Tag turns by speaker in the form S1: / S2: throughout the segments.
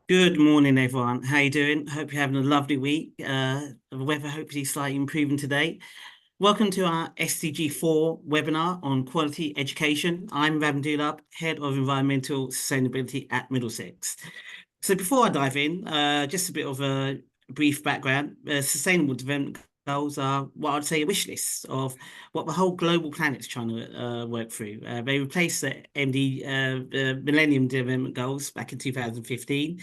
S1: Good morning, everyone. How you doing? Hope you're having a lovely week. The weather hopefully slightly improving today. Welcome to our SDG 4 webinar on quality education. I'm Ravin Dulab, Head of Environmental Sustainability at Middlesex. So before I dive in, just a bit of a brief background. Sustainable Development Goals are what I'd say a wish list of what the whole global planet's trying to work through. They replaced the Millennium Development Goals back in 2015.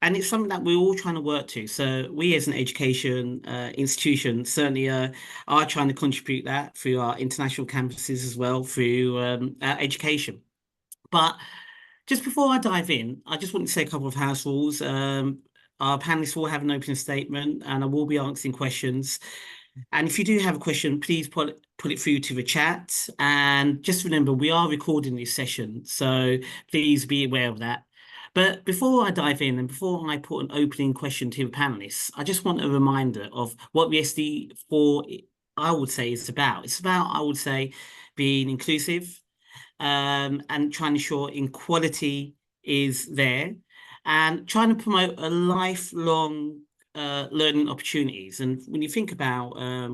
S1: And it's something that we're all trying to work to. So we as an education institution certainly are trying to contribute that through our international campuses as well, through our education. But just before I dive in, I just want to say a couple of house rules. Our panelists will have an opening statement and I will be answering questions. And if you do have a question, please put it through to the chat. And just remember, we are recording this session, so please be aware of that. But before I dive in and before I put an opening question to the panelists, I just want a reminder of what the SD4, I would say, is about. It's about, I would say, being inclusive, and trying to ensure equality is there and trying to promote a lifelong learning opportunities. And when you think about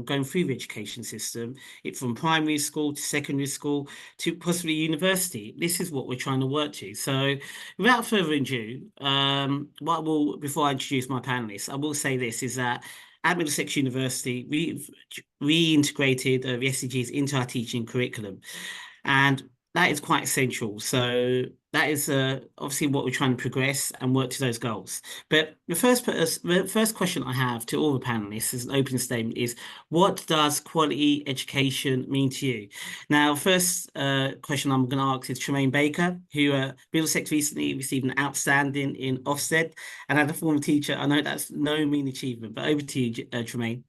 S1: going through the education system, it from primary school to secondary school to possibly university, this is what we're trying to work to. So without further ado, before I introduce my panelists, I will say this is that at Middlesex University, we've reintegrated the SDGs into our teaching curriculum. And that is quite essential. So that is obviously what we're trying to progress and work to those goals. But the first question I have to all the panelists as an opening statement is, what does quality education mean to you? Now, first question I'm going to ask is Tremaine Baker, who Middlesex recently received an outstanding in Ofsted, and as a former teacher, I know that's no mean achievement, but over to you, Tremaine.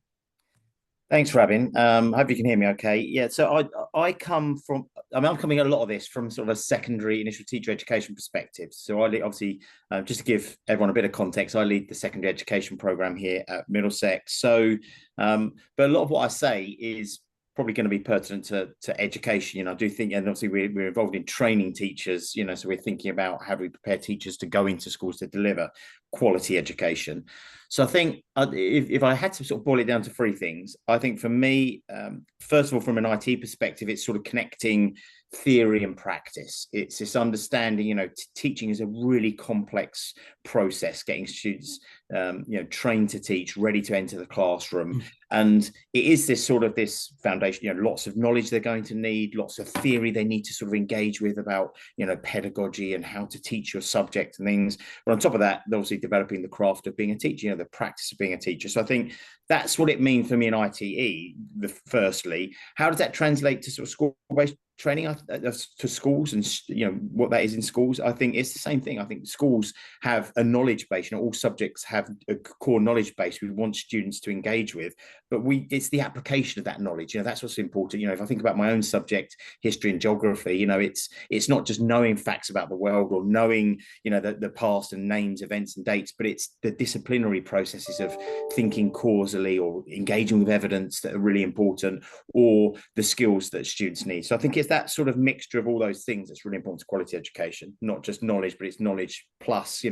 S2: Thanks, Rabin. Hope you can hear me okay. Yeah, so I come from, I'm coming a lot of this from sort of a secondary initial teacher education perspective. So I obviously, just to give everyone a bit of context, I lead the secondary education program here at Middlesex. So, but a lot of what I say is probably going to be pertinent to education. I do think, and obviously we're involved in training teachers, so we're thinking about how do we prepare teachers to go into schools to deliver quality education. So I think if I had to sort of boil it down to three things, I think for me, first of all, from an IT perspective, it's sort of connecting theory and practice. It's this understanding, teaching is a really complex process, getting students, trained to teach, ready to enter the classroom. And it is this foundation, lots of knowledge they're going to need, lots of theory they need to sort of engage with about, pedagogy and how to teach your subject and things. But on top of that, obviously developing the craft of being a teacher, the practice of being a teacher. So I think that's what it means for me in ITE. Firstly, how does that translate to sort of school-based training to schools and what that is in schools? I think it's the same thing. I think schools have a knowledge base, all subjects have a core knowledge base we want students to engage with, but it's the application of that knowledge. That's what's important. If I think about my own subject, history and geography, it's not just knowing facts about the world or knowing the past and names, events and dates, but it's the disciplinary processes of thinking causally or engaging with evidence that are really important, or the skills that students need. So I think it's that sort of mixture of all those things that's really important to quality education, not just knowledge, but it's knowledge plus,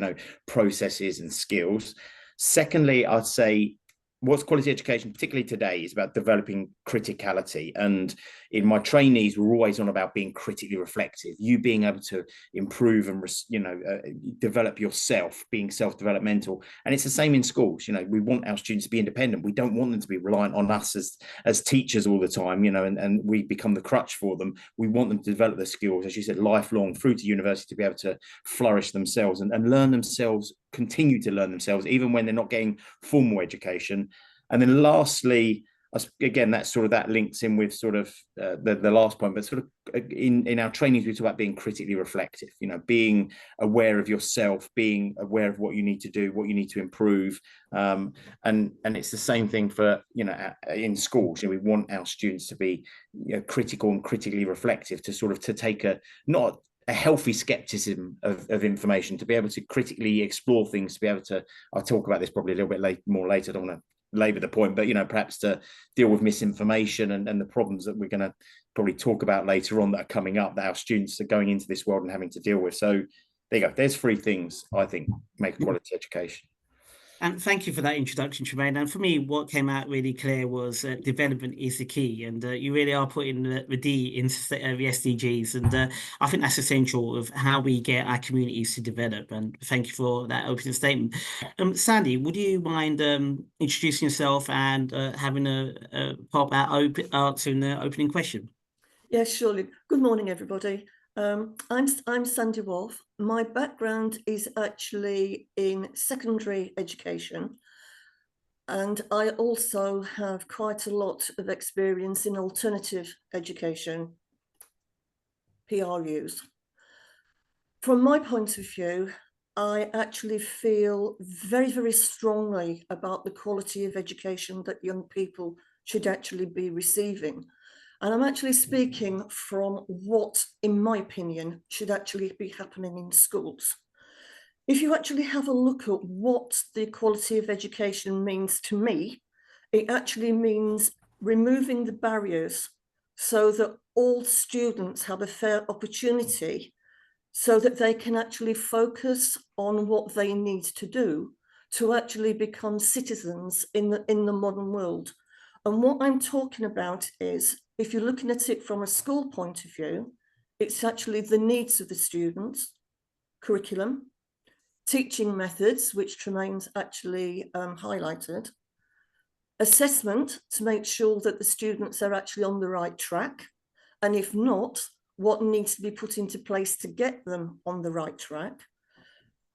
S2: processes and skills. Secondly, I'd say what's quality education, particularly today, is about developing criticality. And in my trainees, we're always on about being critically reflective, you being able to improve and, develop yourself, being self-developmental. And it's the same in schools. We want our students to be independent. We don't want them to be reliant on us as teachers all the time, and we become the crutch for them. We want them to develop their skills, as you said, lifelong through to university, to be able to flourish themselves and learn themselves, continue to learn themselves, even when they're not getting formal education. And then lastly, again, that links in with sort of the last point, but sort of in our trainings, we talk about being critically reflective, being aware of yourself, being aware of what you need to do, what you need to improve. And it's the same thing for, in schools. We want our students to be critical and critically reflective, to take not a healthy skepticism of information, to be able to critically explore things, to be able to, I'll talk about this probably a little bit more later, I don't want to labor the point, but perhaps to deal with misinformation and the problems that we're going to probably talk about later on that are coming up, that our students are going into this world and having to deal with. So there you go. There's three things I think make a quality education.
S1: And thank you for that introduction, Tremaine. And for me, what came out really clear was development is the key, and you really are putting the D into the SDGs, and I think that's essential of how we get our communities to develop. And thank you for that opening statement. Sandy, would you mind introducing yourself and having a pop out answering the opening question?
S3: Yes, surely. Good morning, everybody. I'm Sandy Waugh. My background is actually in secondary education, and I also have quite a lot of experience in alternative education, PRUs. From my point of view, I actually feel very, very strongly about the quality of education that young people should actually be receiving. And I'm actually speaking from what, in my opinion, should actually be happening in schools. If you actually have a look at what the quality of education means to me, it actually means removing the barriers so that all students have a fair opportunity, so that they can actually focus on what they need to do to actually become citizens in the modern world. And what I'm talking about is, if you're looking at it from a school point of view, it's actually the needs of the students, curriculum, teaching methods, which Tremaine's actually highlighted, assessment to make sure that the students are actually on the right track, and if not, what needs to be put into place to get them on the right track.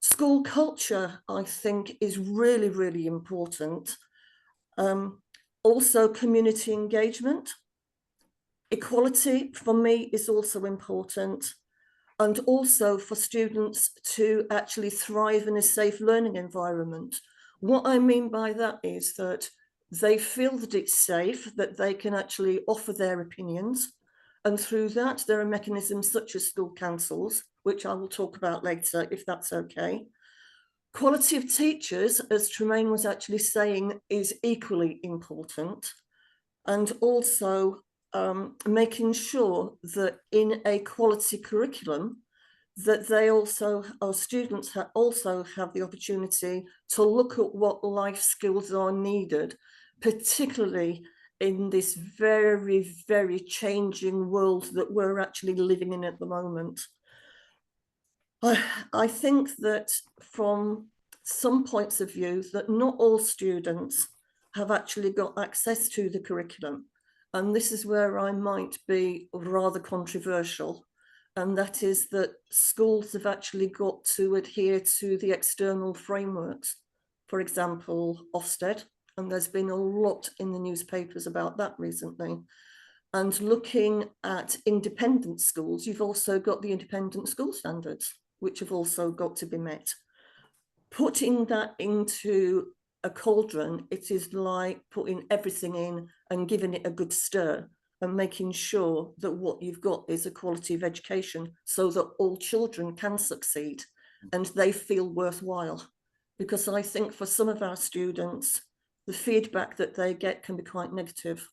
S3: School culture, I think, is really, really important. Also, community engagement. Equality, for me, is also important. And also for students to actually thrive in a safe learning environment. What I mean by that is that they feel that it's safe, that they can actually offer their opinions. And through that, there are mechanisms such as school councils, which I will talk about later, if that's okay. Quality of teachers, as Tremaine was actually saying, is equally important. And also making sure that in a quality curriculum, that they also, our students also have the opportunity to look at what life skills are needed, particularly in this very, very changing world that we're actually living in at the moment. I think that from some points of view that not all students have actually got access to the curriculum. And this is where I might be rather controversial. And that is that schools have actually got to adhere to the external frameworks. For example, Ofsted, and there's been a lot in the newspapers about that recently. And looking at independent schools, you've also got the independent school standards, which have also got to be met. Putting that into a cauldron, it is like putting everything in and giving it a good stir and making sure that what you've got is a quality of education so that all children can succeed and they feel worthwhile. Because I think for some of our students, the feedback that they get can be quite negative.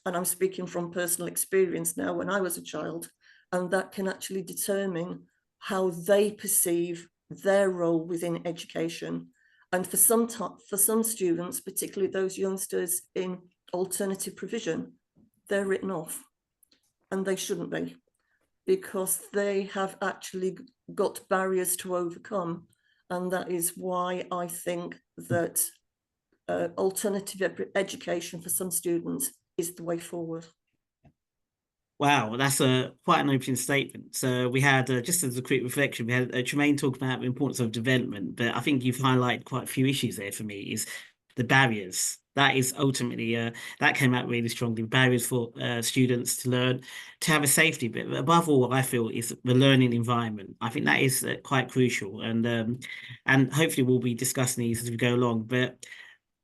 S3: And I'm speaking from personal experience now when I was a child, and that can actually determine how they perceive their role within education. And for some students, particularly those youngsters in alternative provision, they're written off, and they shouldn't be, because they have actually got barriers to overcome. And that is why I think that alternative education for some students is the way forward.
S1: Wow, that's quite an opening statement. So we had, just as a quick reflection, we had Tremaine talk about the importance of development, but I think you've highlighted quite a few issues there for me, is the barriers. That is ultimately, that came out really strongly, barriers for students to learn, to have a safety, but above all, I feel is the learning environment. I think that is quite crucial, and hopefully we'll be discussing these as we go along, but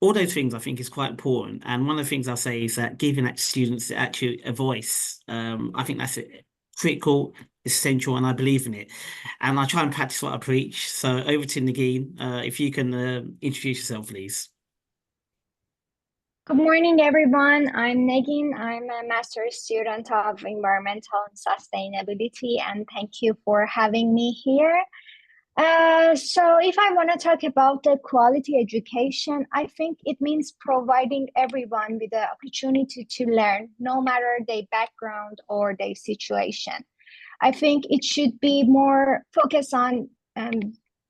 S1: all those things I think is quite important. And one of the things I'll say is that giving that students actually a voice, I think that's critical, essential, and I believe in it. And I try and practice what I preach. So over to Negin, if you can introduce yourself, please.
S4: Good morning, everyone. I'm Negin. I'm a master's student of environmental and sustainability, and thank you for having me here. So if I want to talk about the quality education, I think it means providing everyone with the opportunity to learn, no matter their background or their situation. I think it should be more focused on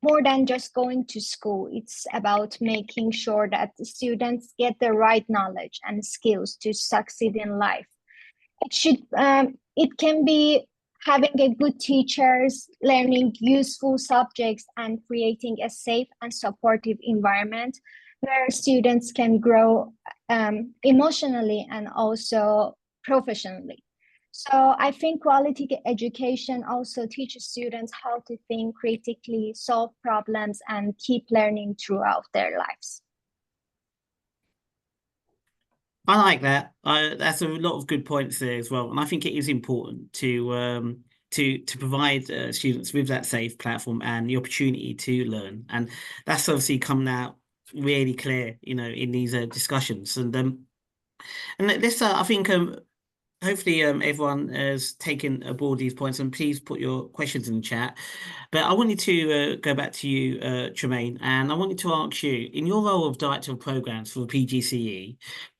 S4: more than just going to school. It's about making sure that the students get the right knowledge and skills to succeed in life. It can be having a good teachers, learning useful subjects, and creating a safe and supportive environment where students can grow emotionally and also professionally. So I think quality education also teaches students how to think critically, solve problems, and keep learning throughout their lives.
S1: I like that. That's a lot of good points there as well, and I think it is important to provide students with that safe platform and the opportunity to learn, and that's obviously coming out really clear, in these discussions. And let's I think hopefully everyone has taken aboard these points, and please put your questions in the chat. But I wanted to go back to you, Tremaine, and I wanted to ask you, in your role of Director of Programs for PGCE,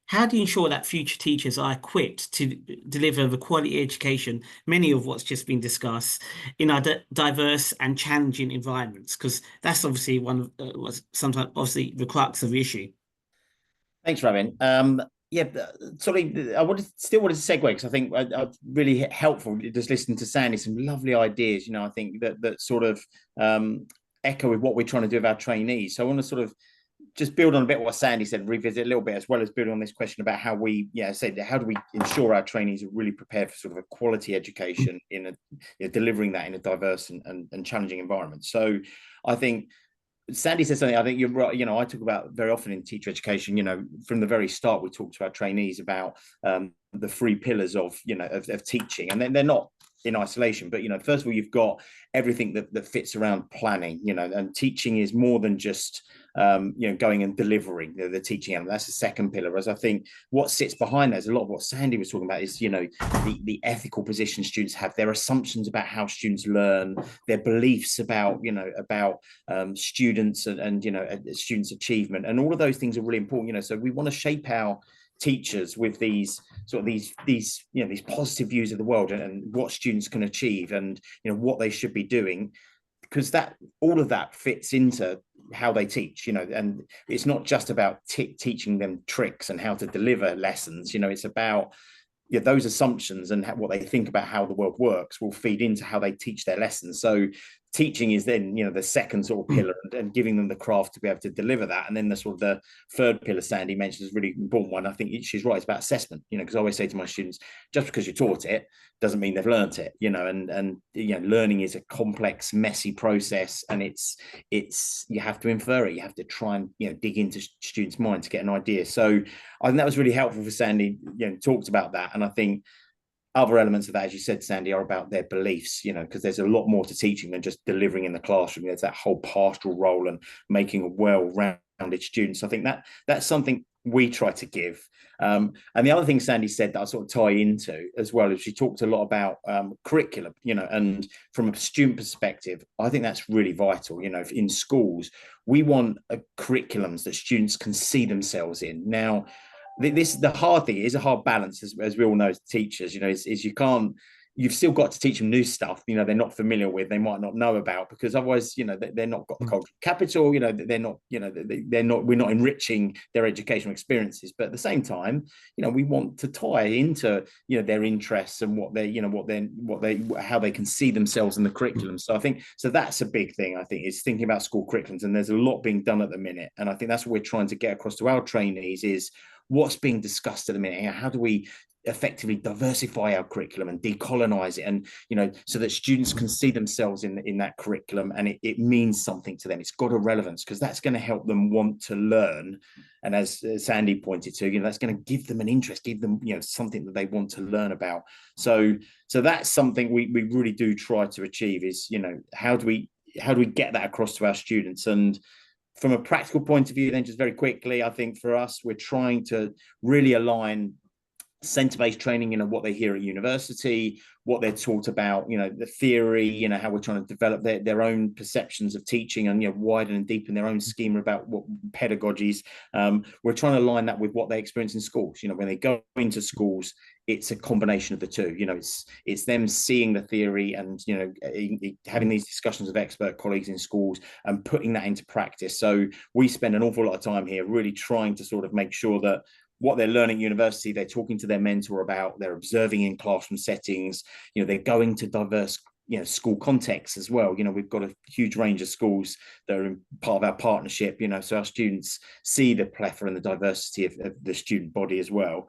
S1: how do you ensure that future teachers are equipped to deliver the quality education, many of what's just been discussed, in our diverse and challenging environments? Because that's obviously one of what's sometimes obviously the crux of the issue.
S2: Thanks, Robin. Yeah, sorry, I still wanted to segue because I think really helpful just listening to Sandy, some lovely ideas. I think that sort of echo with what we're trying to do with our trainees. So I want to sort of just build on a bit what Sandy said, revisit a little bit, as well as building on this question about how we, how do we ensure our trainees are really prepared for sort of a quality education in delivering that in a diverse and challenging environment. So I think Sandy said something, I think you're right. I talk about very often in teacher education, from the very start, we talk to our trainees about the three pillars of teaching, and then they're not in isolation, but first of all, you've got everything that fits around planning, and teaching is more than just going and delivering the teaching element. That's the second pillar. Whereas I think what sits behind that is a lot of what Sandy was talking about is the ethical position students have, their assumptions about how students learn, their beliefs about students and students' achievement, and all of those things are really important. So we want to shape our teachers with these positive views of the world and what students can achieve and what they should be doing, because all of that fits into how they teach, and it's not just about teaching them tricks and how to deliver lessons. It's about those assumptions and what they think about how the world works will feed into how they teach their lessons. So teaching is then the second sort of pillar, and giving them the craft to be able to deliver that. And then the sort of the third pillar Sandy mentioned is a really important one. I think she's right, it's about assessment, because I always say to my students, just because you taught it doesn't mean they've learnt it, and learning is a complex, messy process, and it's you have to infer it, you have to try and dig into students' minds to get an idea. So I think that was really helpful for Sandy, talked about that. And I think other elements of that, as you said, Sandy, are about their beliefs, because there's a lot more to teaching than just delivering in the classroom. There's that whole pastoral role and making a well-rounded student. So I think that's something we try to give. And the other thing Sandy said that I sort of tie into as well is she talked a lot about curriculum, and from a student perspective, I think that's really vital. In schools, we want curriculums that students can see themselves in. Now, the hard thing is a hard balance, as we all know as teachers, is you've still got to teach them new stuff, they're not familiar with, they might not know about, because otherwise, they're not got the cultural capital, they're not, we're not enriching their educational experiences. But at the same time, we want to tie into, their interests and how they can see themselves in the curriculum. So I think, that's a big thing, I think, is thinking about school curriculums, and there's a lot being done at the minute. And I think that's what we're trying to get across to our trainees is what's being discussed at the minute. How do we effectively diversify our curriculum and decolonize it, and so that students can see themselves in that curriculum, and it means something to them. It's got a relevance, because that's going to help them want to learn. And as Sandy pointed to, that's going to give them an interest, give them something that they want to learn about. So that's something we really do try to achieve, is how do we get that across to our students. And from a practical point of view, then, just very quickly, I think for us, we're trying to really align centre-based training, you know, what they hear at university, what they're taught about, you know, the theory, you know, how we're trying to develop their own perceptions of teaching and, you know, widen and deepen their own schema about what pedagogies. We're trying to align that with what they experience in schools. You know, when they go into schools, it's a combination of the two. You know, it's them seeing the theory and, you know, having these discussions with expert colleagues in schools and putting that into practice. So we spend an awful lot of time here really trying to sort of make sure that what they're learning at university, they're talking to their mentor about, they're observing in classroom settings, you know, they're going to diverse, you know, school contexts as well. You know, we've got a huge range of schools that are in part of our partnership, you know, so our students see the plethora and the diversity of the student body as well.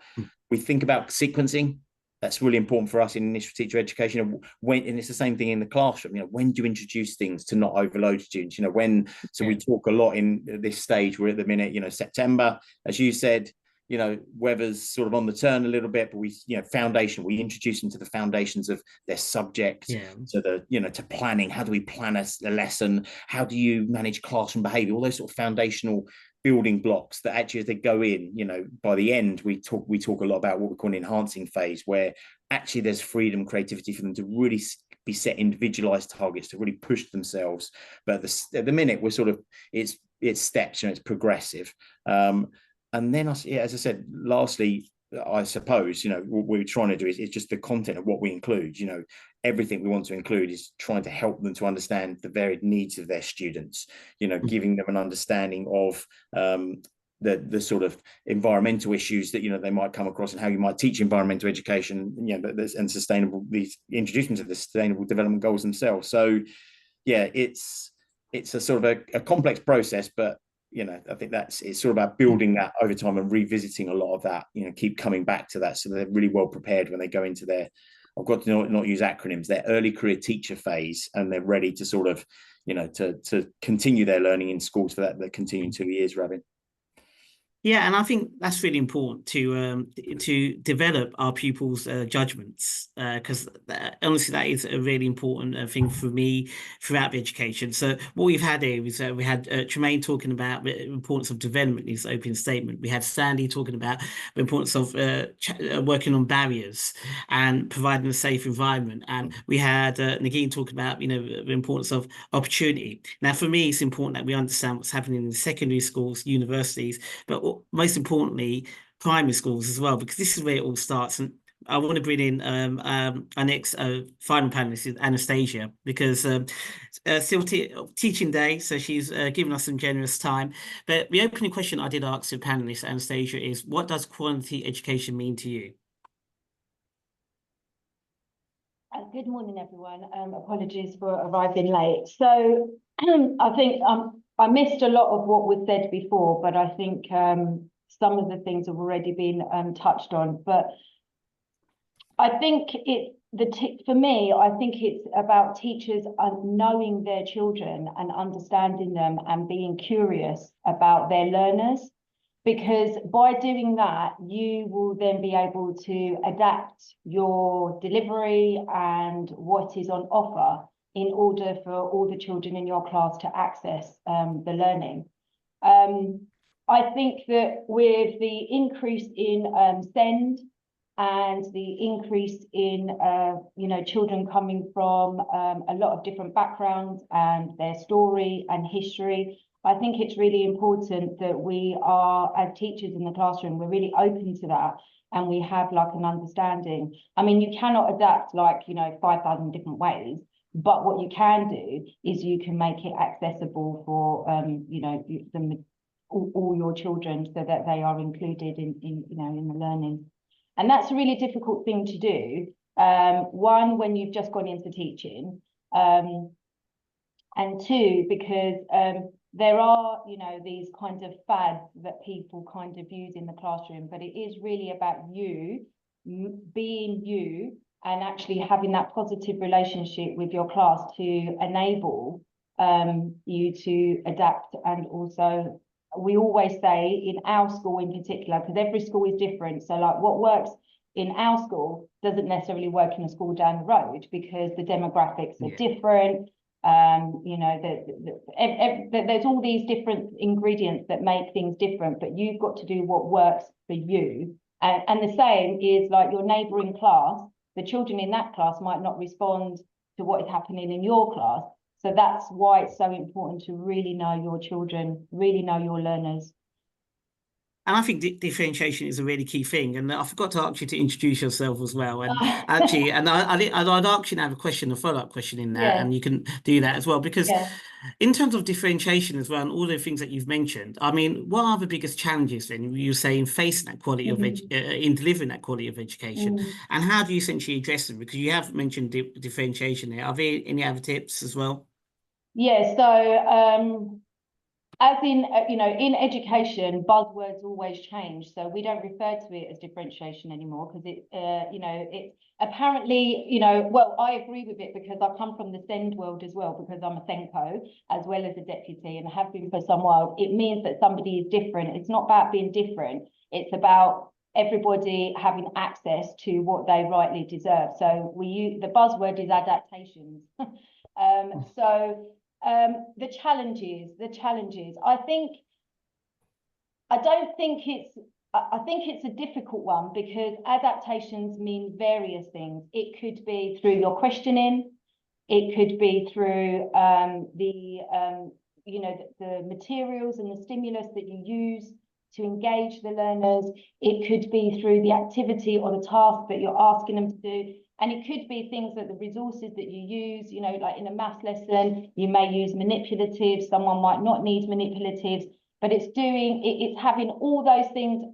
S2: We think about sequencing. That's really important for us in initial teacher education. And it's the same thing in the classroom. You know, when do you introduce things to not overload students? You know, so we talk a lot in this stage. We're at the minute, you know, September, as you said, you know, weather's sort of on the turn a little bit, but we introduce them to the foundations of their subject, to the, you know, to planning. How do we plan a lesson? How do you manage classroom behavior? All those sort of foundational building blocks that actually, as they go in, you know, by the end, we talk a lot about what we call an enhancing phase, where actually there's freedom, creativity for them to really be set individualized targets, to really push themselves. But at the minute, we're sort of, it's steps, you know, it's progressive. And then, as I said, lastly, I suppose, you know, what we're trying to do is just the content of what we include. You know, everything we want to include is trying to help them to understand the varied needs of their students, you know, giving them an understanding of the sort of environmental issues that, you know, they might come across, and how you might teach environmental education, you know, and these introducing to the sustainable development goals themselves. So, yeah, it's a sort of a complex process, but, you know, I think it's sort of about building that over time and revisiting a lot of that, you know, keep coming back to that, so they're really well prepared when they go into I've got to not use acronyms, their early career teacher phase, and they're ready to sort of, you know, to continue their learning in schools for that continuing 2 years, Robin.
S1: Yeah, and I think that's really important to develop our pupils' judgments, because honestly, that is a really important thing for me throughout the education. So what we've had here is we had Tremaine talking about the importance of development in his opening statement. We had Sandy talking about the importance of working on barriers and providing a safe environment, and we had Negin talking about, you know, the importance of opportunity. Now, for me, it's important that we understand what's happening in secondary schools, universities, but most importantly, primary schools as well, because this is where it all starts. And I want to bring in our next final panelist is Anastasia, because still teaching day, so she's given us some generous time. But the opening question I did ask the panelist, Anastasia, is what does quality education mean to you?
S5: Good morning, everyone. Apologies for arriving late. So I think I missed a lot of what was said before, but I think some of the things have already been touched on. But I think for me, I think it's about teachers knowing their children and understanding them and being curious about their learners, because by doing that, you will then be able to adapt your delivery and what is on offer in order for all the children in your class to access the learning. I think that with the increase in SEND and the increase in you know, children coming from a lot of different backgrounds and their story and history, I think it's really important that we are, as teachers in the classroom, we're really open to that, and we have like an understanding. I mean, you cannot adapt like, you know, 5,000 different ways, but what you can do is you can make it accessible for you know, all your children, so that they are included in you know, in the learning. And that's a really difficult thing to do. One, when you've just gone into teaching, and two, because there are, you know, these kinds of fads that people kind of use in the classroom, but it is really about you being you and actually having that positive relationship with your class to enable you to adapt. And also, we always say in our school in particular, because every school is different, so like what works in our school doesn't necessarily work in a school down the road, because the demographics are different. You know, there's all these different ingredients that make things different, but you've got to do what works for you And the same is like your neighbouring class, the children in that class might not respond to what is happening in your class. So that's why it's so important to really know your children, really know your learners.
S1: And I think differentiation is a really key thing. And I forgot to ask you to introduce yourself as well. And actually, and I'd ask you to have a question, a follow-up question in that, and you can do that as well. Because in terms of differentiation as well, and all the things that you've mentioned, I mean, what are the biggest challenges then you say in facing that quality of in delivering that quality of education? And how do you essentially address them? Because you have mentioned differentiation there. Are there any other tips as well?
S5: Yeah, so as in, in education, buzzwords always change. So we don't refer to it as differentiation anymore because it's apparently, well, I agree with it because I come from the SEND world as well, because I'm a SENCO as well as a deputy and have been for some while. It means that somebody is different. It's not about being different. It's about everybody having access to what they rightly deserve. So the buzzword is adaptations. The challenges. I think it's a difficult one because adaptations mean various things. It could be through your questioning, it could be through the materials and the stimulus that you use to engage the learners. It could be through the activity or the task that you're asking them to do. And it could be things that the resources that you use, like in a maths lesson, you may use manipulatives, someone might not need manipulatives, but it's having all those things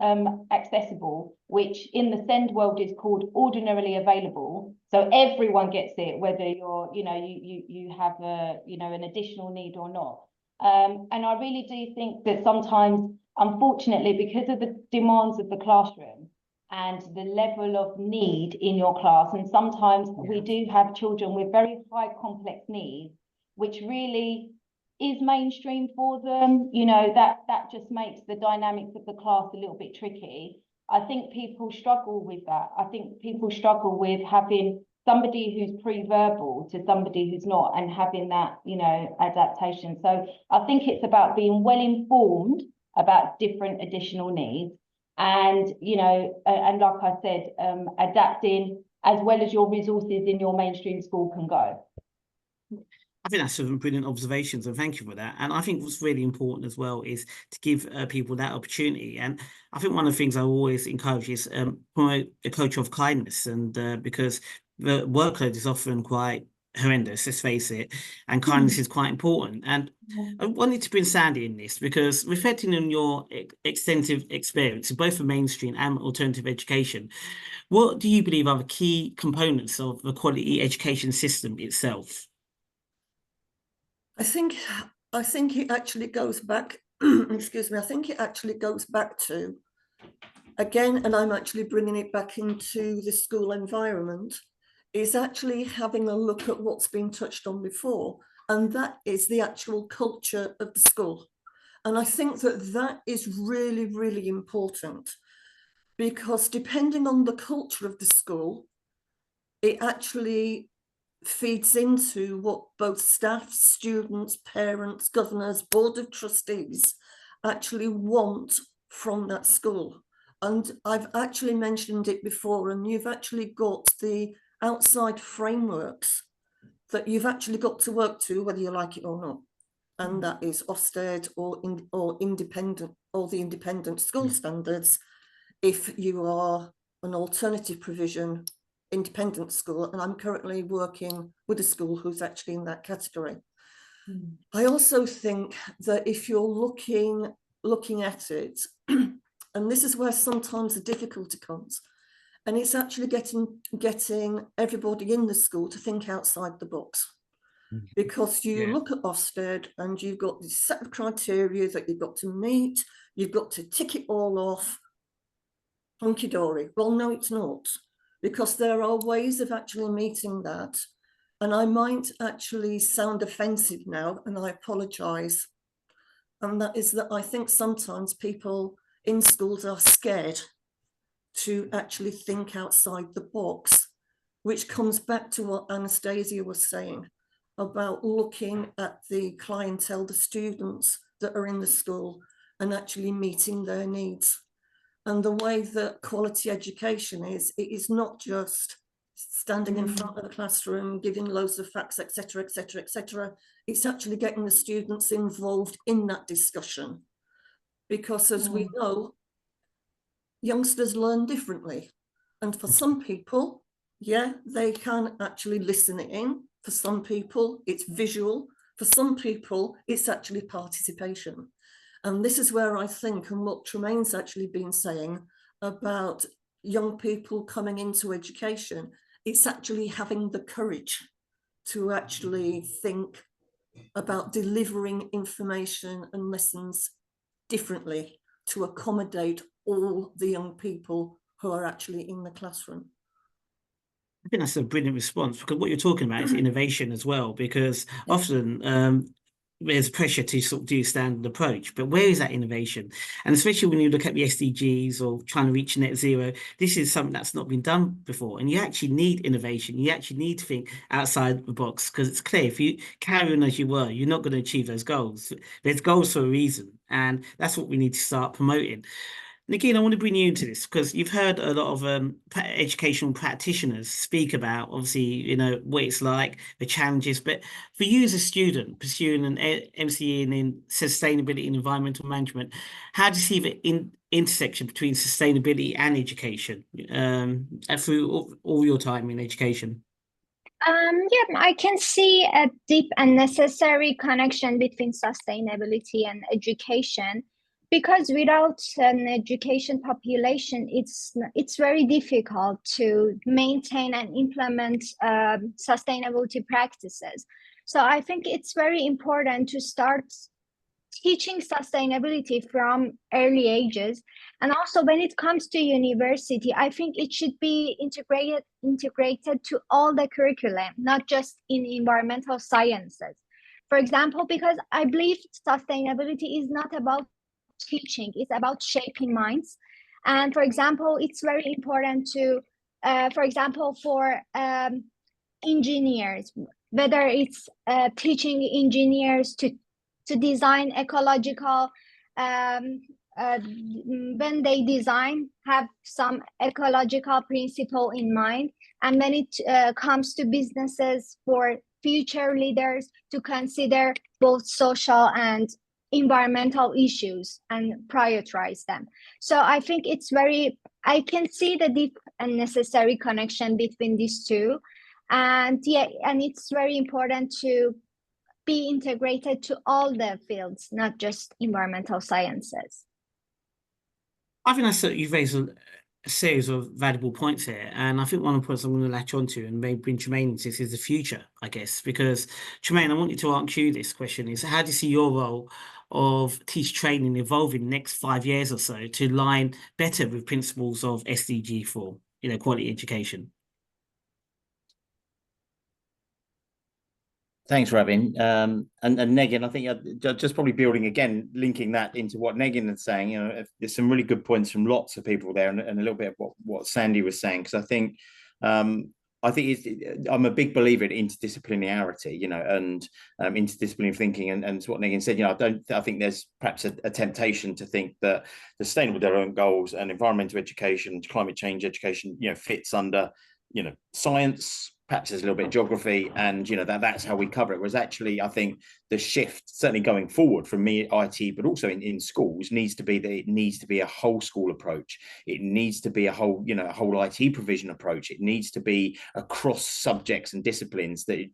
S5: accessible, which in the SEND world is called ordinarily available. So everyone gets it, whether you're, you have an additional need or not. And I really do think that sometimes, unfortunately, because of the demands of the classroom, and the level of need in your class. And sometimes we do have children with very high complex needs, which really is mainstream for them. That just makes the dynamics of the class a little bit tricky. I think people struggle with that. I think people struggle with having somebody who's pre-verbal to somebody who's not and having that, adaptation. So I think it's about being well informed about different additional needs. And, and like I said, adapting as well as your resources in your mainstream school can go.
S1: I think that's some brilliant observations, and thank you for that. And I think what's really important as well is to give people that opportunity. And I think one of the things I always encourage is promote a culture of kindness, and because the workload is often quite horrendous, let's face it, and kindness is quite important. And I wanted to bring Sandy in this because, reflecting on your extensive experience in both the mainstream and alternative education, what do you believe are the key components of the quality education system itself?
S3: I think it actually goes back, excuse me, I think it actually goes back to, again, and I'm actually bringing it back into the school environment, is actually having a look at what's been touched on before, and that is the actual culture of the school. And I think that is really, really important, because depending on the culture of the school, it actually feeds into what both staff, students, parents, governors, board of trustees actually want from that school. And I've actually mentioned it before, and you've actually got the outside frameworks that you've actually got to work to, whether you like it or not. And that is Ofsted or independent, or the independent school standards, if you are an alternative provision independent school. And I'm currently working with a school who's actually in that category. I also think that if you're looking at it, and this is where sometimes the difficulty comes, and it's actually getting everybody in the school to think outside the box. Because you look at Ofsted and you've got this set of criteria that you've got to meet, you've got to tick it all off, hunky-dory. Well, no, it's not, because there are ways of actually meeting that. And I might actually sound offensive now, and I apologise. And that is that I think sometimes people in schools are scared to actually think outside the box, which comes back to what Anastasia was saying about looking at the clientele, the students that are in the school, and actually meeting their needs. And the way that quality education is, it is not just standing in front of the classroom, giving loads of facts, etc., etc., etc. It's actually getting the students involved in that discussion. Because as we know, youngsters learn differently. And for some people, yeah, they can actually listen in. For some people, it's visual. For some people, it's actually participation. And this is where I think, and what Tremaine's actually been saying about young people coming into education, it's actually having the courage to actually think about delivering information and lessons differently to accommodate all the young people who are actually in the classroom.
S1: I think that's a brilliant response, because what you're talking about is innovation as well, because often there's pressure to sort of do a standard approach, but where is that innovation? And especially when you look at the SDGs or trying to reach net zero, this is something that's not been done before. And you actually need innovation. You actually need to think outside the box, because it's clear if you carry on as you were, you're not going to achieve those goals. There's goals for a reason, and that's what we need to start promoting. Negin, I want to bring you into this because you've heard a lot of educational practitioners speak about, obviously, you know, what it's like, the challenges. But for you as a student pursuing an MCE in sustainability and environmental management, how do you see the intersection between sustainability and education through all your time in education?
S4: Yeah, I can see a deep and necessary connection between sustainability and education, because without an education population, it's very difficult to maintain and implement sustainability practices. So I think it's very important to start teaching sustainability from early ages. And also when it comes to university, I think it should be integrated to all the curriculum, not just in environmental sciences. For example, because I believe sustainability is not about teaching, it's about shaping minds. And for example, it's very important to, for example, for engineers, whether it's teaching engineers to design ecological, when they design, have some ecological principle in mind. And when it comes to businesses, for future leaders to consider both social and environmental issues and prioritize them. So I think I can see the deep and necessary connection between these two. And yeah, and it's very important to be integrated to all the fields, not just environmental sciences.
S1: I think that's you've raised a series of valuable points here, and I think one of the points I'm going to latch onto and maybe bring Tremaine into this is the future, I guess, because Tremaine, I want you to ask you this question: is how do you see your role of teacher training evolving in the next 5 years or so to align better with principles of SDG for, you know, quality education?
S2: Thanks, Rabin. And Negin, I think just probably building again, linking that into what Negin is saying, you know, there's some really good points from lots of people there, and a little bit of what Sandy was saying, because I think I'm a big believer in interdisciplinarity, you know, and interdisciplinary thinking, and what Negin said, you know, I think there's perhaps a temptation to think that the Sustainable Development Goals and environmental education, climate change education, you know, fits under, you know, science. Perhaps there's a little bit of geography, and you know that's how we cover it. Whereas actually, I think the shift, certainly going forward from me IT, but also in schools, needs to be that it needs to be a whole school approach. It needs to be a whole IT provision approach. It needs to be across subjects and disciplines that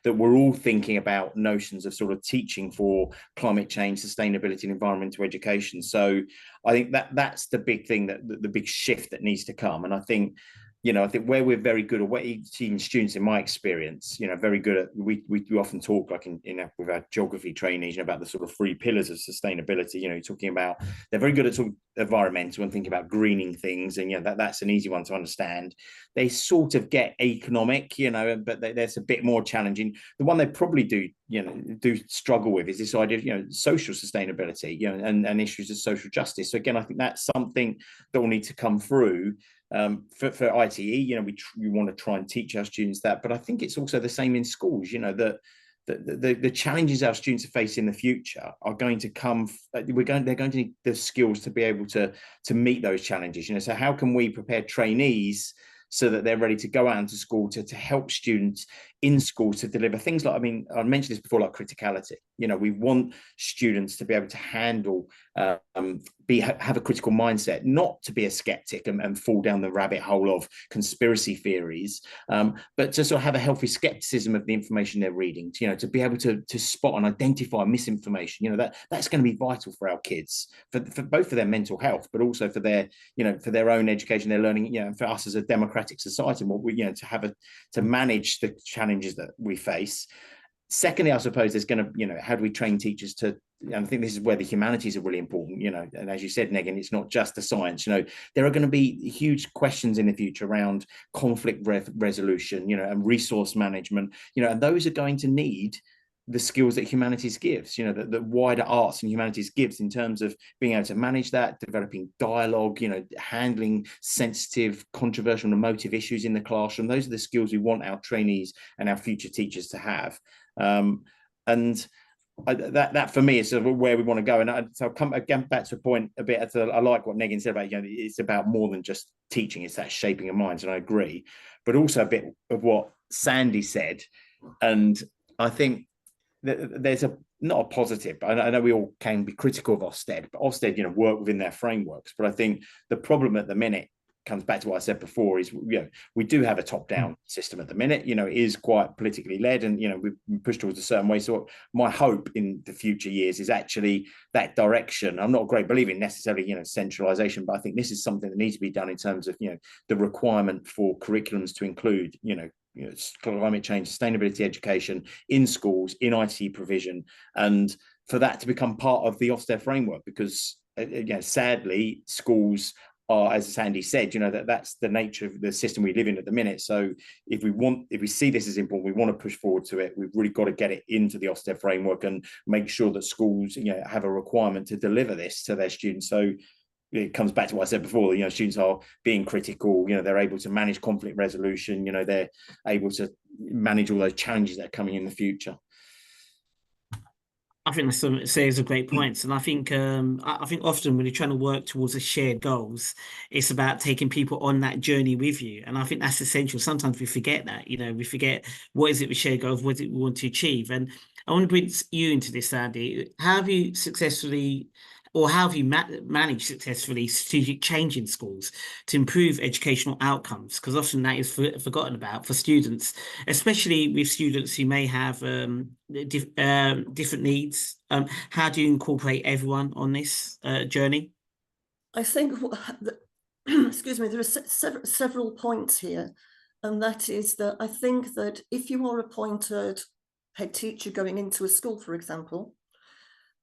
S2: we're all thinking about notions of sort of teaching for climate change, sustainability, and environmental education. So I think that's the big thing, that the big shift that needs to come. And I think, you know, I think where we're very good at, what teaching students, in my experience, you know, very good at, we often talk like with our geography trainees, you know, about the sort of 3 pillars of sustainability. You know, you're talking about, they're very good at sort of environmental and thinking about greening things, and you know that's an easy one to understand. They sort of get economic, you know, but there's a bit more challenging. The one they probably do struggle with is this idea of, you know, social sustainability, you know, and issues of social justice. So again, I think that's something that will need to come through. For ITE, you know, we want to try and teach our students that, but I think it's also the same in schools, you know, that the challenges our students face in the future are going to come. They're going to need the skills to be able to meet those challenges. You know, so how can we prepare trainees so that they're ready to go out into school to help students in school to deliver things like, I mean, I mentioned this before, like criticality. You know, we want students to be able to handle, have a critical mindset, not to be a skeptic and fall down the rabbit hole of conspiracy theories, but to sort of have a healthy skepticism of the information they're reading, you know, to be able to spot and identify misinformation. You know, that's going to be vital for our kids, for both for their mental health, but also for their, you know, for their own education, their learning, you know, and for us as a democratic society, what we, you know, to manage the challenges that we face. Secondly, I suppose there's going to, you know, how do we train teachers to, and I think this is where the humanities are really important, you know, and as you said, Negin, it's not just the science, you know, there are going to be huge questions in the future around conflict resolution, you know, and resource management, you know, and those are going to need the skills that humanities gives, you know, that wider arts and humanities gives in terms of being able to manage that, developing dialogue, you know, handling sensitive, controversial and emotive issues in the classroom. Those are the skills we want our trainees and our future teachers to have. And that for me is sort of where we want to go. And so I'll come again back to a point a bit. I like what Negin said about, you know, it's about more than just teaching, it's that shaping of minds, and I agree, but also a bit of what Sandy said. And I think there's not a positive. I know we all can be critical of Ofsted, but Ofsted, you know, work within their frameworks. But I think the problem at the minute comes back to what I said before, is, you know, we do have a top-down system at the minute. You know, it is quite politically led, and, you know, we push towards a certain way. So my hope in the future years is actually that direction. I'm not a great believer in necessarily, you know, centralization, but I think this is something that needs to be done in terms of, you know, the requirement for curriculums to include, you know, climate change, sustainability education in schools, in IT provision, and for that to become part of the Ofsted framework. Because, again, sadly, schools are, as Sandy said, you know, that's the nature of the system we live in at the minute. So if we see this as important, we want to push forward to it. We've really got to get it into the Ofsted framework and make sure that schools, you know, have a requirement to deliver this to their students. So it comes back to what I said before, you know, students are being critical, you know, they're able to manage conflict resolution, you know, they're able to manage all those challenges that are coming in the future.
S1: I think that's a series of great points, and I think often when you're trying to work towards a shared goals, it's about taking people on that journey with you, and I think that's essential. Sometimes we forget that, you know, we forget what is it we share goals, what is it we want to achieve. And I want to bring you into this, Andy. How have you successfully, or how have you managed successfully strategic change in schools to improve educational outcomes? Because often that is forgotten about for students, especially with students who may have different needs. How do you incorporate everyone on this journey?
S3: I think, excuse me, there are several points here, and that is that I think that if you are appointed head teacher going into a school, for example,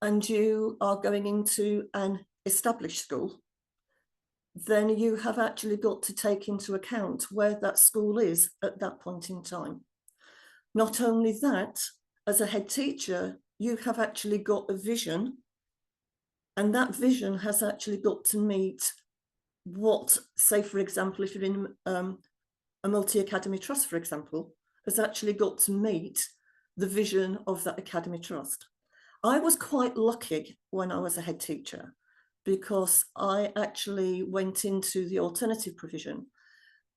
S3: and you are going into an established school, then you have actually got to take into account where that school is at that point in time. Not only that, as a head teacher, you have actually got a vision, and that vision has actually got to meet what, say, for example, if you're in a multi-academy trust, for example, has actually got to meet the vision of that academy trust. I was quite lucky when I was a head teacher, because I actually went into the alternative provision,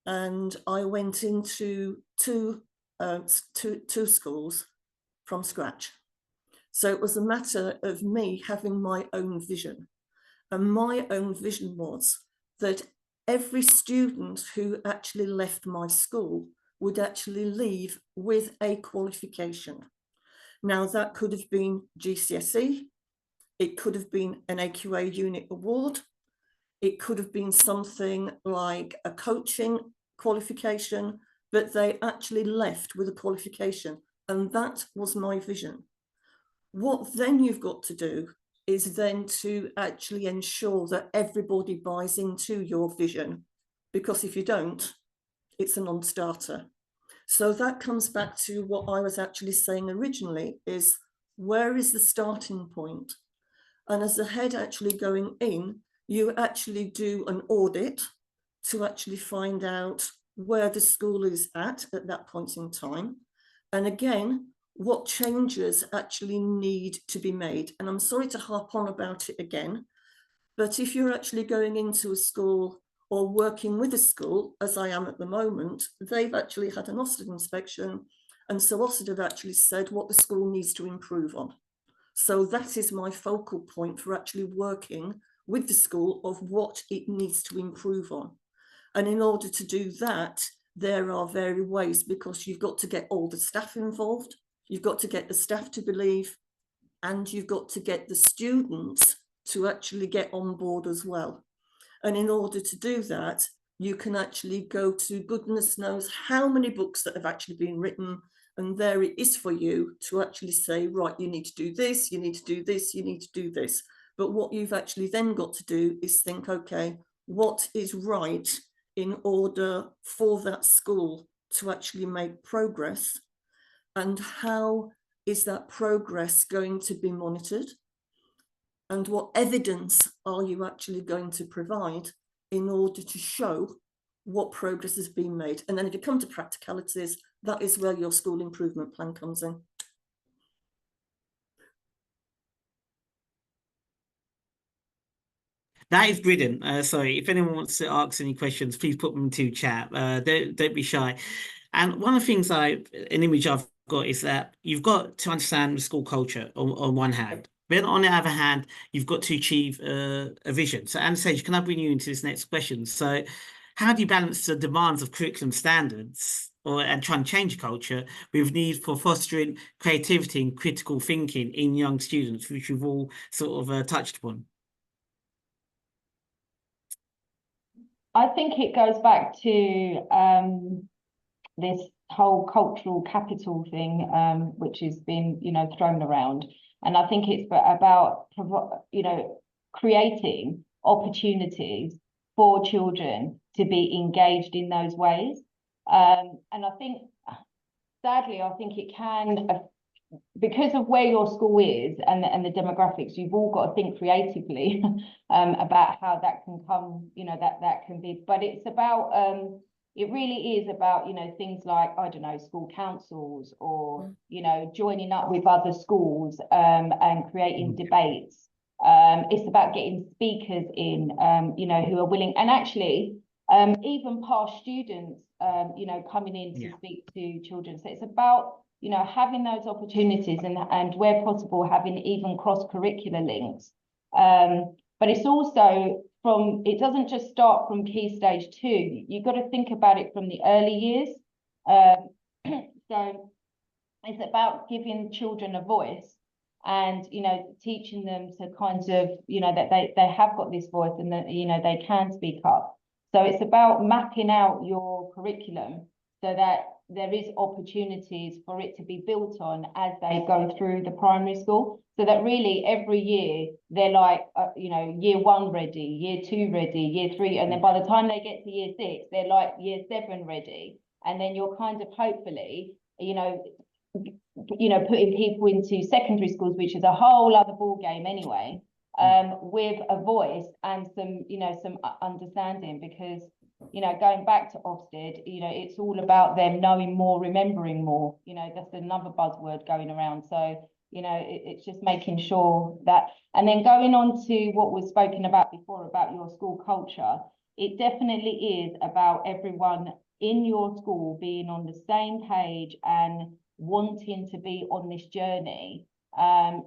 S3: and I went into two schools from scratch. So it was a matter of me having my own vision, and my own vision was that every student who actually left my school would actually leave with a qualification. Now, that could have been GCSE, it could have been an AQA unit award, it could have been something like a coaching qualification, but they actually left with a qualification, and that was my vision. What then you've got to do is then to actually ensure that everybody buys into your vision, because if you don't, it's a non-starter. So that comes back to what I was actually saying originally, is where is the starting point? And as a head actually going in, you actually do an audit to actually find out where the school is at that point in time. And again, what changes actually need to be made. And I'm sorry to harp on about it again, but if you're actually going into a school or working with a school, as I am at the moment, they've actually had an Ofsted inspection, and so Ofsted have actually said what the school needs to improve on. So that is my focal point for actually working with the school of what it needs to improve on. And in order to do that, there are various ways, because you've got to get all the staff involved, you've got to get the staff to believe, and you've got to get the students to actually get on board as well. And in order to do that, you can actually go to goodness knows how many books that have actually been written, and there it is for you to actually say, right, you need to do this, you need to do this, you need to do this. But what you've actually then got to do is think, okay, what is right in order for that school to actually make progress, and how is that progress going to be monitored, and what evidence are you actually going to provide in order to show what progress has been made. And then if you come to practicalities, that is where your school improvement plan comes in.
S1: That is brilliant. Sorry, if anyone wants to ask any questions, please put them to chat. Don't be shy. And one of the things an image I've got is that you've got to understand the school culture on one hand. Then on the other hand, you've got to achieve a vision. So Anastasia, can I bring you into this next question? So how do you balance the demands of curriculum standards and trying to change culture with need for fostering creativity and critical thinking in young students, which we've all sort of touched upon?
S5: I think it goes back to this whole cultural capital thing, which has been, thrown around. And I think it's about, creating opportunities for children to be engaged in those ways. And I think, sadly, I think it can, because of where your school is and the demographics, you've all got to think creatively about how that can come, that can be. But it's about, it really is about, things like, I don't know, school councils or, joining up with other schools and creating debates. It's about getting speakers in, who are willing, and actually, even past students, coming in to speak to children. So it's about, having those opportunities and where possible, having even cross-curricular links. But it's also it doesn't just start from Key Stage 2. You've got to think about it from the early years. So it's about giving children a voice and, teaching them to kind of, that they have got this voice and that, they can speak up. So it's about mapping out your curriculum so that there is opportunities for it to be built on as they go through the primary school. So that really every year they're like, year 1 ready, year 2 ready, year 3. And then by the time they get to year 6, they're like year 7 ready. And then you're kind of hopefully, putting people into secondary schools, which is a whole other ball game anyway, with a voice and some understanding, because going back to Ofsted, it's all about them knowing more, remembering more. That's another buzzword going around. So, it's just making sure that, and then going on to what was spoken about before about your school culture, it definitely is about everyone in your school being on the same page and wanting to be on this journey, and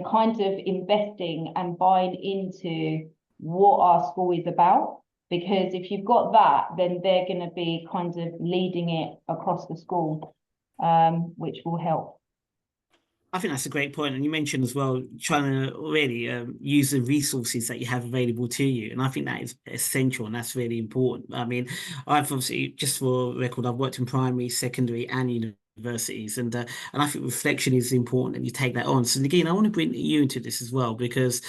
S5: kind of investing and buying into what our school is about. Because if you've got that, then they're going to be kind of leading it across the school, which will help.
S1: I think that's a great point. And you mentioned as well, trying to really use the resources that you have available to you. And I think that is essential and that's really important. I mean, I've obviously, just for record, I've worked in primary, secondary and universities. And I think reflection is important and you take that on. So Negin, I want to bring you into this as well, because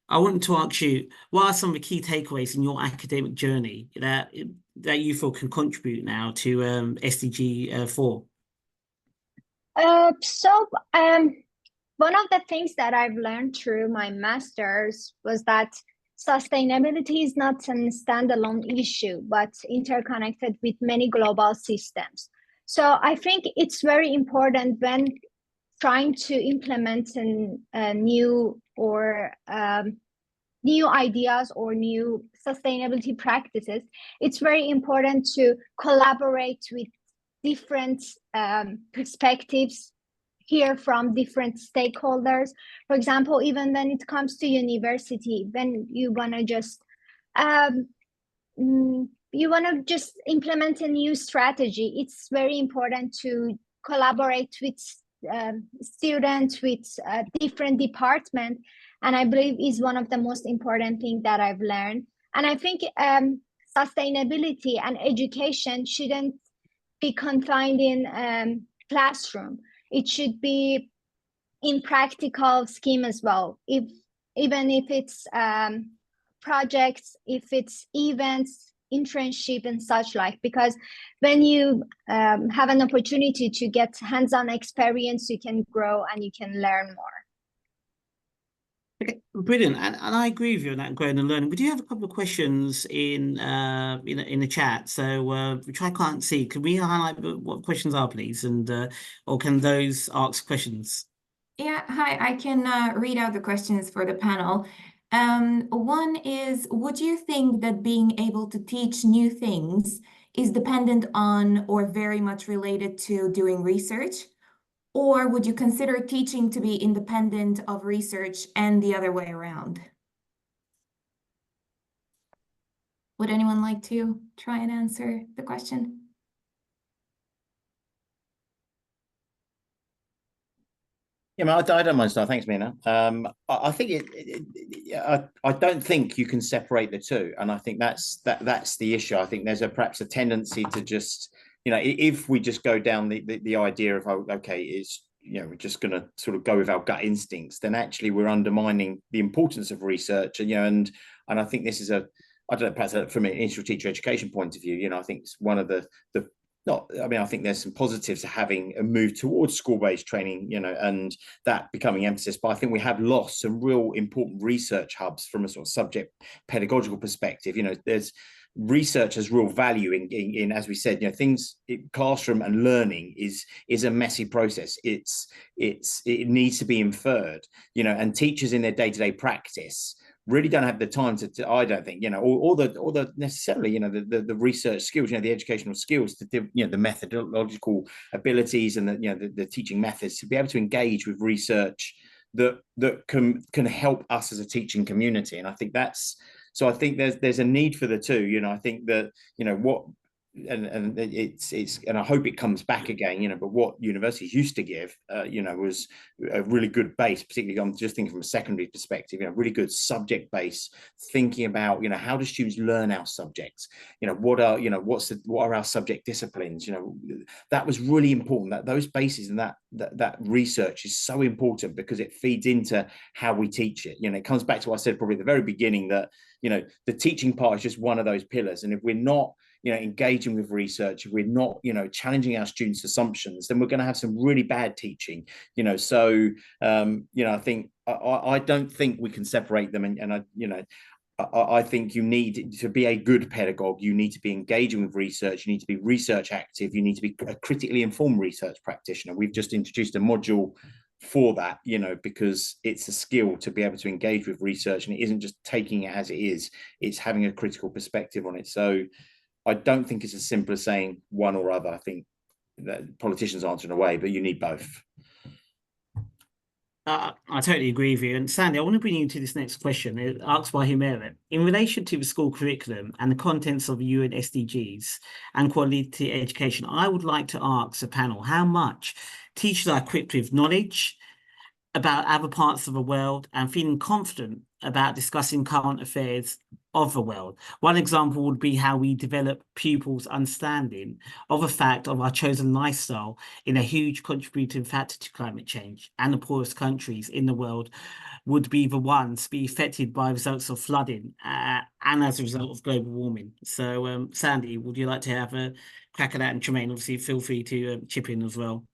S1: I wanted to ask you, what are some of the key takeaways in your academic journey that you feel can contribute now to SDG 4?
S4: One of the things that I've learned through my master's was that sustainability is not a standalone issue, but interconnected with many global systems. So I think it's very important when trying to implement new ideas or new sustainability practices, it's very important to collaborate with different perspectives, hear from different stakeholders. For example, even when it comes to university, when you want to just implement a new strategy, it's very important to collaborate with students, with different departments, and I believe is one of the most important things that I've learned. And I think sustainability and education shouldn't be confined in classroom. It should be in practical scheme as well. Even if it's projects, if it's events, internship and such like, because when you have an opportunity to get hands-on experience, you can grow and you can learn more.
S1: Okay, brilliant, and I agree with you on that growing and learning. We do have a couple of questions in the chat, so which I can't see. Can we highlight what questions are, please, and or can those ask questions?
S6: Yeah, hi, I can read out the questions for the panel. One is, would you think that being able to teach new things is dependent on or very much related to doing research? Or would you consider teaching to be independent of research and the other way around? Would anyone like to try and answer the question?
S2: Yeah, I don't mind starting. Thanks, Mina. I think I don't think you can separate the two, and I think that's the issue. I think there's perhaps a tendency to just, if we just go down the idea of, oh, okay, it's, we're just going to sort of go with our gut instincts, then actually we're undermining the importance of research. And I think this is I don't know, perhaps from an institutional teacher education point of view, I think it's one of I think there's some positives to having a move towards school-based training, and that becoming emphasis. But I think we have lost some real important research hubs from a sort of subject pedagogical perspective. There's research has real value in as we said, things, classroom and learning is a messy process. It needs to be inferred, and teachers in their day-to-day practice really don't have the time to I don't think, or the necessarily, the research skills, the educational skills to the methodological abilities and the teaching methods to be able to engage with research that can help us as a teaching community. And I think I think there's a need for the two. I think that what and I hope it comes back again, but what universities used to give, was a really good base, particularly I'm just thinking from a secondary perspective, really good subject base, thinking about, how do students learn our subjects? What are our subject disciplines? That was really important, that those bases and that research is so important because it feeds into how we teach it. It comes back to what I said probably at the very beginning, that, the teaching part is just one of those pillars. And if we're not, engaging with research, if we're not, challenging our students' assumptions, then we're going to have some really bad teaching. So I think I don't think we can separate them, and I think you need to be a good pedagogue. You need to be engaging with research. You need to be research active. You need to be a critically informed research practitioner. We've just introduced a module for that, because it's a skill to be able to engage with research, and it isn't just taking it as it is. It's having a critical perspective on it. So I don't think it's as simple as saying one or other. I think that politicians answer in a way, but you need both.
S1: I totally agree with you. And Sandy, I want to bring you to this next question. It asks by Humera. In relation to the school curriculum and the contents of UN SDGs and quality education, I would like to ask the panel how much teachers are equipped with knowledge about other parts of the world and feeling confident about discussing current affairs of the world. One example would be how we develop pupils' understanding of the fact of our chosen lifestyle in a huge contributing factor to climate change, and the poorest countries in the world would be the ones be affected by results of flooding and as a result of global warming. So, Sandy, would you like to have a crack at that? And Tremaine, obviously, feel free to chip in as well.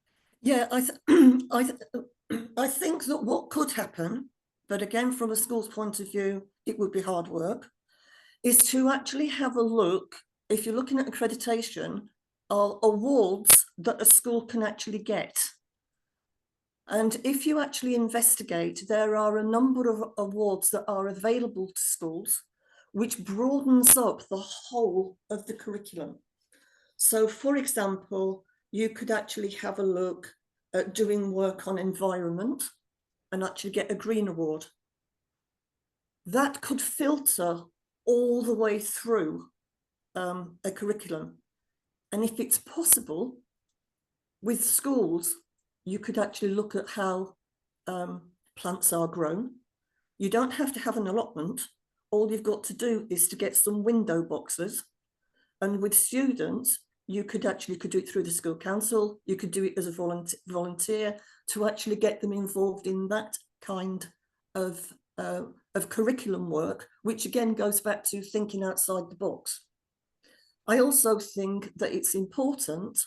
S3: Yeah, I think that what could happen, but again, from a school's point of view, it would be hard work, is to actually have a look, if you're looking at accreditation, or awards that a school can actually get. And if you actually investigate, there are a number of awards that are available to schools, which broadens up the whole of the curriculum. So, for example, you could actually have a look at doing work on environment and actually get a green award. That could filter all the way through a curriculum. And if it's possible, with schools, you could actually look at how plants are grown. You don't have to have an allotment. All you've got to do is to get some window boxes. And with students, you could do it through the school council. You could do it as a volunteer to actually get them involved in that kind of curriculum work, which again goes back to thinking outside the box. I also think that it's important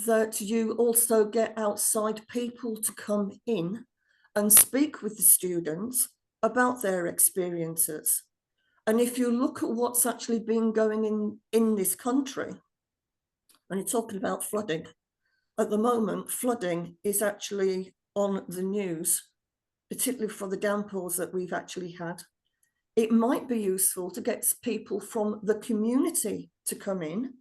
S3: that you also get outside people to come in and speak with the students about their experiences. And if you look at what's actually been going in this country, and you're talking about flooding, at the moment, flooding is actually on the news, particularly for the downpours that we've actually had. It might be useful to get people from the community to come in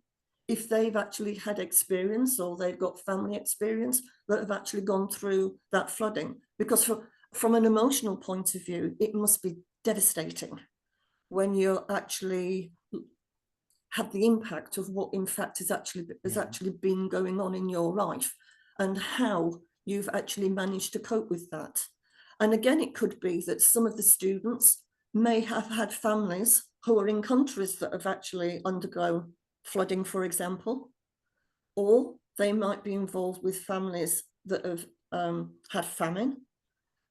S3: if they've actually had experience or they've got family experience that have actually gone through that flooding. Because from an emotional point of view, it must be devastating when you actually have the impact of what in fact has actually been going on in your life and how you've actually managed to cope with that. And again, it could be that some of the students may have had families who are in countries that have actually undergone flooding, for example, or they might be involved with families that have had famine.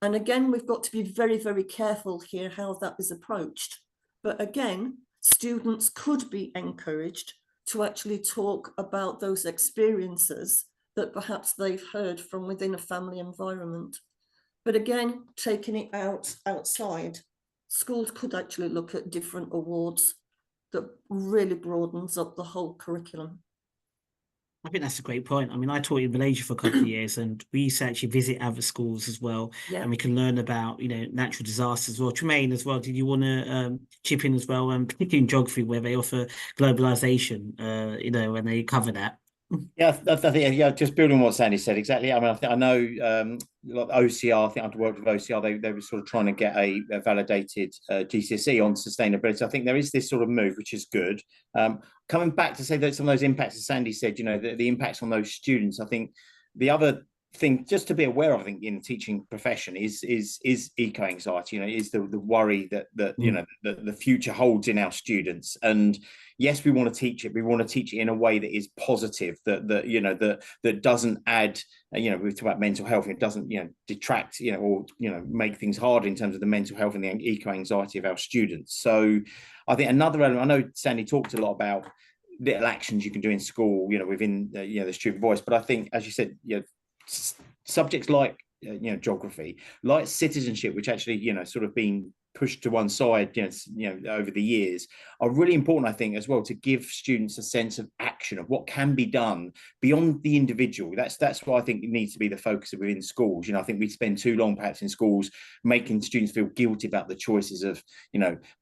S3: And again, we've got to be very, very careful here how that is approached. But again, students could be encouraged to actually talk about those experiences that perhaps they've heard from within a family environment. But again, taking it outside, schools could actually look at different awards that really broadens up the whole curriculum.
S1: I think that's a great point. I mean, I taught in Malaysia for a couple of years, and we used to actually visit other schools as well,
S3: Yeah.
S1: and we can learn about, natural disasters as well. Tremaine as well, did you want to chip in as well, and particularly in geography where they offer globalization, when they cover that?
S2: Yeah, I think just building on what Sandy said, exactly. I mean, I know OCR, I think I've worked with OCR, they were sort of trying to get a validated GCSE on sustainability. I think there is this sort of move, which is good. Coming back to say that some of those impacts, as Sandy said, the impacts on those students, I think the other thing just to be aware of, I think, in the teaching profession is eco-anxiety, is the worry that the future holds in our students. And yes, we want to teach it. We want to teach it in a way that is positive, that doesn't add, we talk about mental health, it doesn't, detract, or, make things hard in terms of the mental health and the eco-anxiety of our students. So I think another element, I know Sandy talked a lot about little actions you can do in school, within, the student voice. But I think, as you said, subjects like, geography, like citizenship, which actually, sort of been pushed to one side, over the years, are really important, I think, as well, to give students a sense of action of what can be done beyond the individual. That's what I think it needs to be the focus within schools. I think we spend too long perhaps in schools making students feel guilty about the choices of,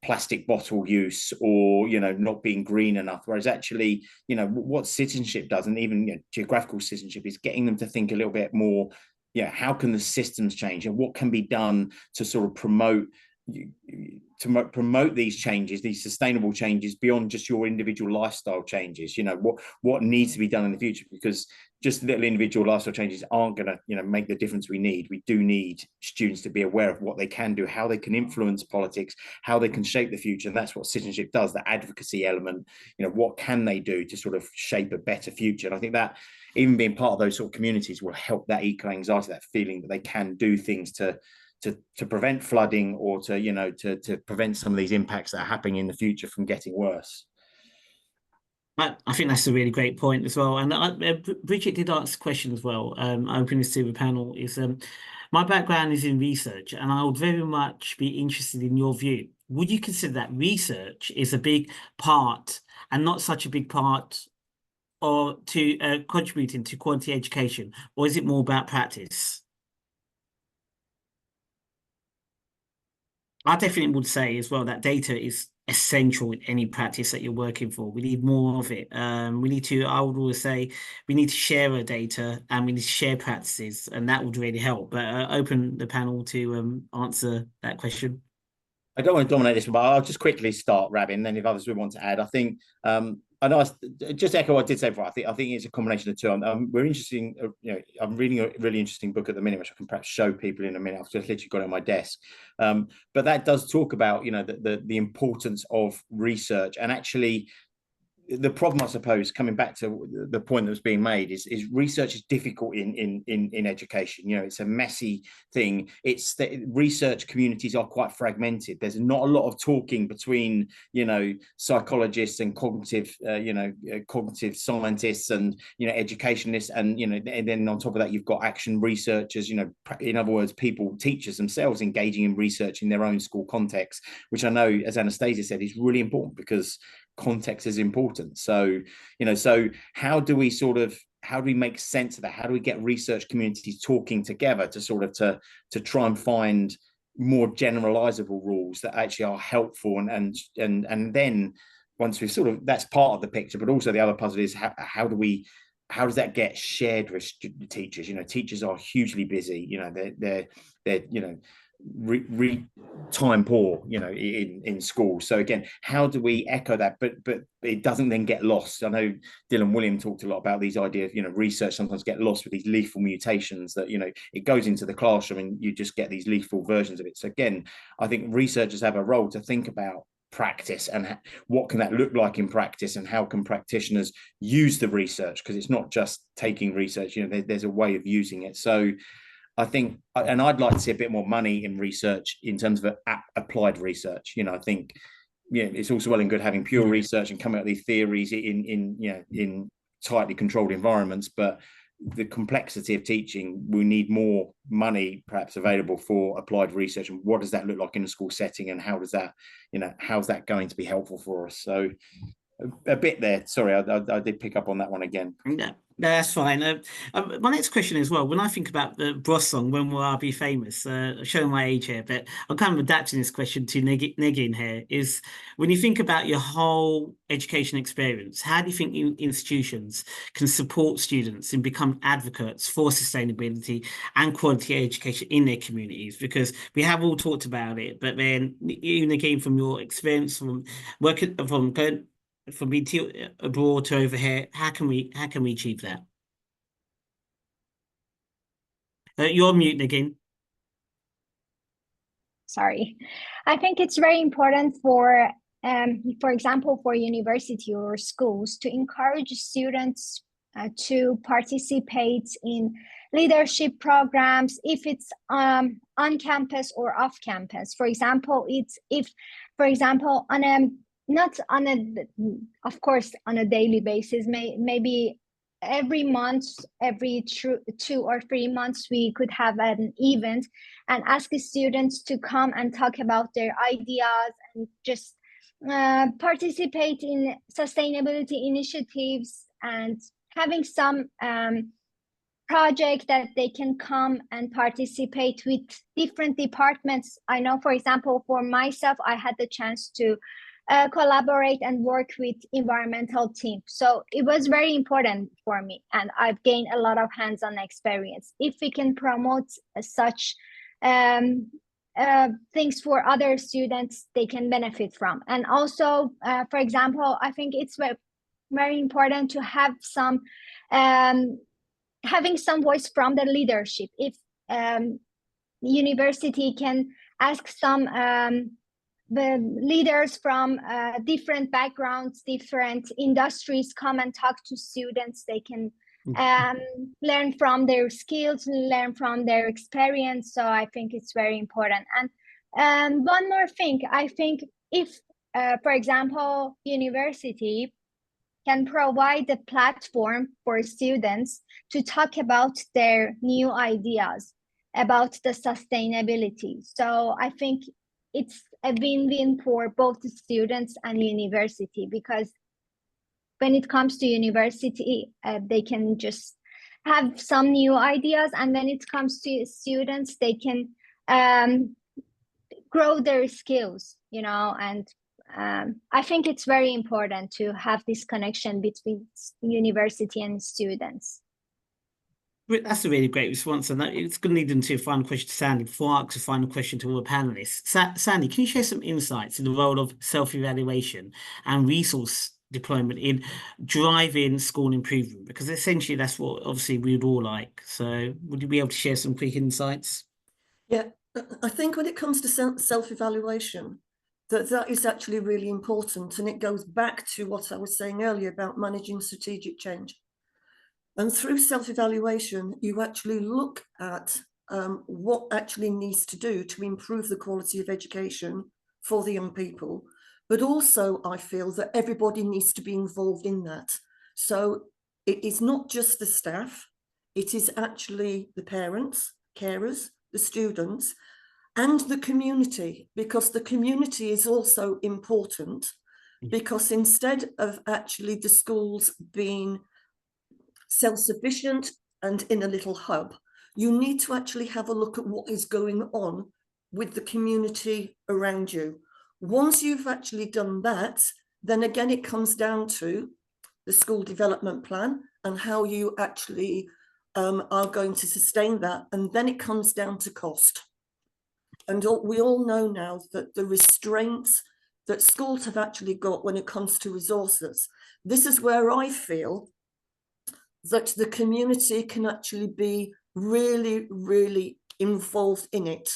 S2: plastic bottle use or, not being green enough. Whereas actually, what citizenship does, and even geographical citizenship, is getting them to think a little bit more, how can the systems change and what can be done to sort of promote these changes, these sustainable changes beyond just your individual lifestyle changes. What needs to be done in the future, because just little individual lifestyle changes aren't going to make the difference we need. We do need students to be aware of what they can do, how they can influence politics, how they can shape the future. And that's what citizenship does, the advocacy element. What can they do to sort of shape a better future? And I think that even being part of those sort of communities will help that eco-anxiety, that feeling that they can do things to prevent flooding, or to prevent some of these impacts that are happening in the future from getting worse.
S1: I think that's a really great point as well. And Bridget did ask a question as well. I open this to the panel. My background is in research, and I would very much be interested in your view. Would you consider that research is a big part, and not such a big part, or to contributing to quality education, or is it more about practice? I definitely would say as well that data is essential in any practice that you're working for. We need more of it. We need to, I would always say, we need to share our data and we need to share practices, and that would really help. But open the panel to answer that question.
S2: I don't want to dominate this one, but I'll just quickly start, Rabin. Then, if others would want to add, I think I know just echo what I did say before. I think it's a combination of the two. We're interesting. I'm reading a really interesting book at the minute, which I can perhaps show people in a minute. I've just literally got it on my desk, but that does talk about the importance of research, and actually the problem, I suppose, coming back to the point that was being made, is research is difficult in education. It's a messy thing. It's that research communities are quite fragmented. There's not a lot of talking between psychologists and cognitive scientists and educationists, and then on top of that you've got action researchers. In other words, teachers themselves engaging in research in their own school context, which I know, as Anastasia said, is really important because context is important. So how do we make sense of that? How do we get research communities talking together to try and find more generalizable rules that actually are helpful, and then once we've that's part of the picture, but also the other puzzle is how does that get shared with teachers? Teachers are hugely busy. They're time poor, in school. So again, how do we echo that, but it doesn't then get lost? I know Dylan William talked a lot about these ideas. Research sometimes get lost with these lethal mutations that it goes into the classroom and you just get these lethal versions of it. So again, I think researchers have a role to think about practice and what can that look like in practice, and how can practitioners use the research, because it's not just taking research. There's a way of using it. So I think, and I'd like to see a bit more money in research in terms of applied research. I think, it's also well and good having pure research and coming up with these theories in tightly controlled environments, but the complexity of teaching, we need more money perhaps available for applied research. And what does that look like in a school setting, and how's that going to be helpful for us? So a bit there. Sorry, I did pick up on that one again.
S1: Yeah, that's fine. My next question as well, when I think about the Bros song, When Will I Be Famous, showing my age here, but I'm kind of adapting this question to Negin here, is when you think about your whole education experience, how do you think institutions can support students in becoming advocates for sustainability and quality education in their communities? Because we have all talked about it, but then you, Negin, from your experience from working from being abroad to over here, how can we achieve that? You're on mute again.
S4: Sorry. I think it's very important for example, for university or schools to encourage students to participate in leadership programs, if it's on campus or off campus. For example, not on of course, on a daily basis, maybe every month, every 2 or 3 months, we could have an event and ask the students to come and talk about their ideas and just participate in sustainability initiatives, and having some project that they can come and participate with different departments. I know, for example, for myself, I had the chance to collaborate and work with environmental team. So it was very important for me, and I've gained a lot of hands-on experience. If we can promote such things for other students, they can benefit from. And also, for example, I think it's very important to have some having some voice from the leadership. If university can ask some the leaders from different backgrounds, different industries come and talk to students, they can learn from their skills, learn from their experience. So I think it's very important. And one more thing, I think if, for example, university can provide a platform for students to talk about their new ideas about the sustainability. So I think it's a win-win for both the students and university, because when it comes to university, they can just have some new ideas, and when it comes to students, they can grow their skills, and I think it's very important to have this connection between university and students.
S1: That's a really great response, and it's going to lead into a final question to Sandy before I ask a final question to all the panelists. Sandy, can you share some insights in the role of self-evaluation and resource deployment in driving school improvement? Because essentially that's what obviously we would all like. So would you be able to share some quick insights?
S3: Yeah, I think when it comes to self-evaluation, that is actually really important, and it goes back to what I was saying earlier about managing strategic change. And through self-evaluation, you actually look at what actually needs to do to improve the quality of education for the young people. But also, I feel that everybody needs to be involved in that. So it is not just the staff, it is actually the parents, carers, the students, and the community, because the community is also important, because instead of actually the schools being self-sufficient and in a little hub, you need to actually have a look at what is going on with the community around you. Once you've actually done that, then again, it comes down to the school development plan and how you actually are going to sustain that. And then it comes down to cost. And we all know now that the restraints that schools have actually got when it comes to resources, this is where I feel that the community can actually be really, really involved in it.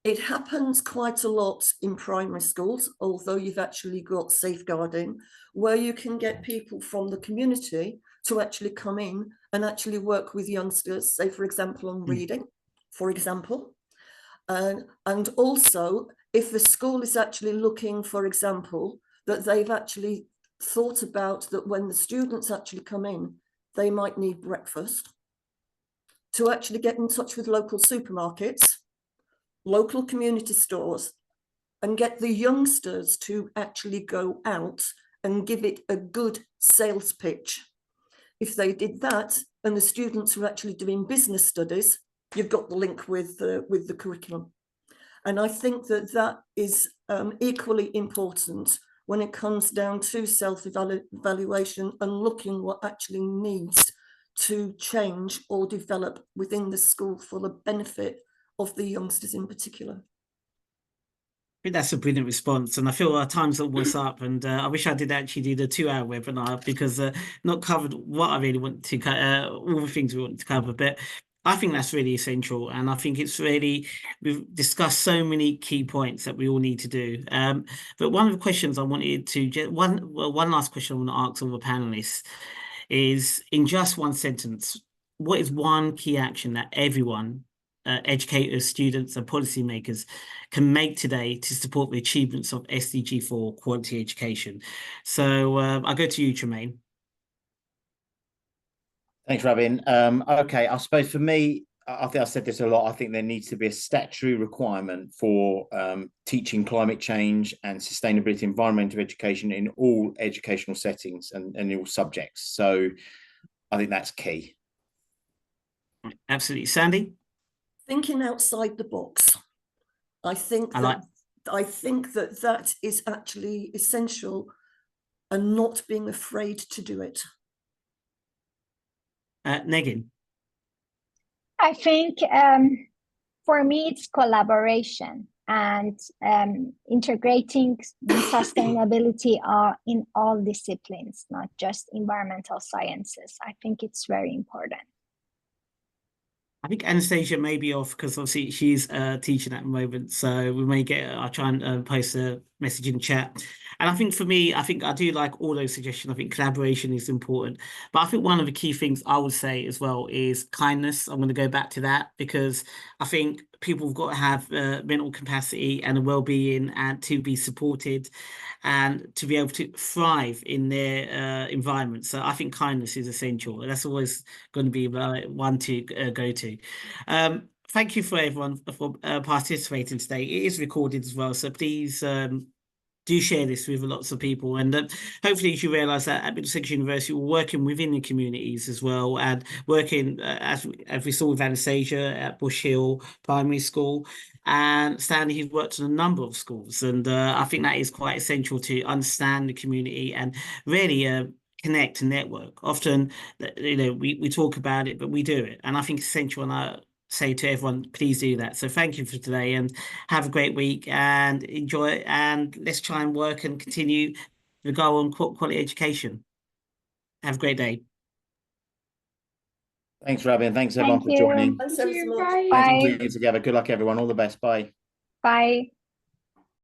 S3: It happens quite a lot in primary schools, although you've actually got safeguarding, where you can get people from the community to actually come in and actually work with youngsters, say, for example, on reading, for example. And also, if the school is actually looking, for example, that they've actually thought about that when the students actually come in, they might need breakfast, to actually get in touch with local supermarkets, local community stores, and get the youngsters to actually go out and give it a good sales pitch. If they did that, and the students were actually doing business studies, you've got the link with the curriculum. And I think that that is equally important when it comes down to self-evaluation and looking what actually needs to change or develop within the school for the benefit of the youngsters in particular.
S1: I think that's a brilliant response, and I feel our time's almost up, and I wish I did actually do the 2-hour webinar, because not covered what I really want to all the things we want to cover, but I think that's really essential, and I think it's really, we've discussed so many key points that we all need to do. But one of the questions I wanted to one last question I want to ask all the panelists is, in just one sentence, what is one key action that everyone, educators, students, and policymakers can make today to support the achievements of SDG 4 quality education? So I'll go to you, Tremaine.
S2: Thanks, Robin. Okay, I suppose for me, I think I said this a lot. I think there needs to be a statutory requirement for teaching climate change and sustainability, environmental education in all educational settings and in all subjects. So I think that's key.
S1: Absolutely. Sandy?
S3: Thinking outside the box. I think that that is actually essential, and not being afraid to do it.
S1: Negin?
S4: I think for me, it's collaboration and integrating sustainability in all disciplines, not just environmental sciences. I think it's very important.
S1: I think Anastasia may be off because obviously she's teaching at the moment, so we may get. I'll try and post a message in chat. And I think for me, I think I do like all those suggestions. I think collaboration is important, but I think one of the key things I would say as well is kindness. I'm going to go back to that, because I think people have got to have mental capacity and a well-being, and to be supported and to be able to thrive in their environment. So I think kindness is essential. That's always going to be one to go to. Thank you for everyone for participating today. It is recorded as well, so please do share this with lots of people. And hopefully you realise that at Middlesex University, we're working within the communities as well, and working, as we saw with Anastasia at Bush Hill Primary School. And Stanley, he's worked in a number of schools. And I think that is quite essential to understand the community and really connect and network. Often, we talk about it, but we do it. And I think it's essential. And I say to everyone, please do that. So thank you for today, and have a great week and enjoy it. And let's try and work and continue to go on quality education. Have a great day.
S2: Thanks, Rabin. Thanks everyone
S4: Thank
S2: for joining.
S4: you.
S3: Thanks
S6: Thank
S3: ever so
S6: you.
S3: much.
S6: Bye.
S2: Thanks for
S4: Bye.
S2: putting it together. Good luck, everyone. All the best. Bye.
S4: Bye.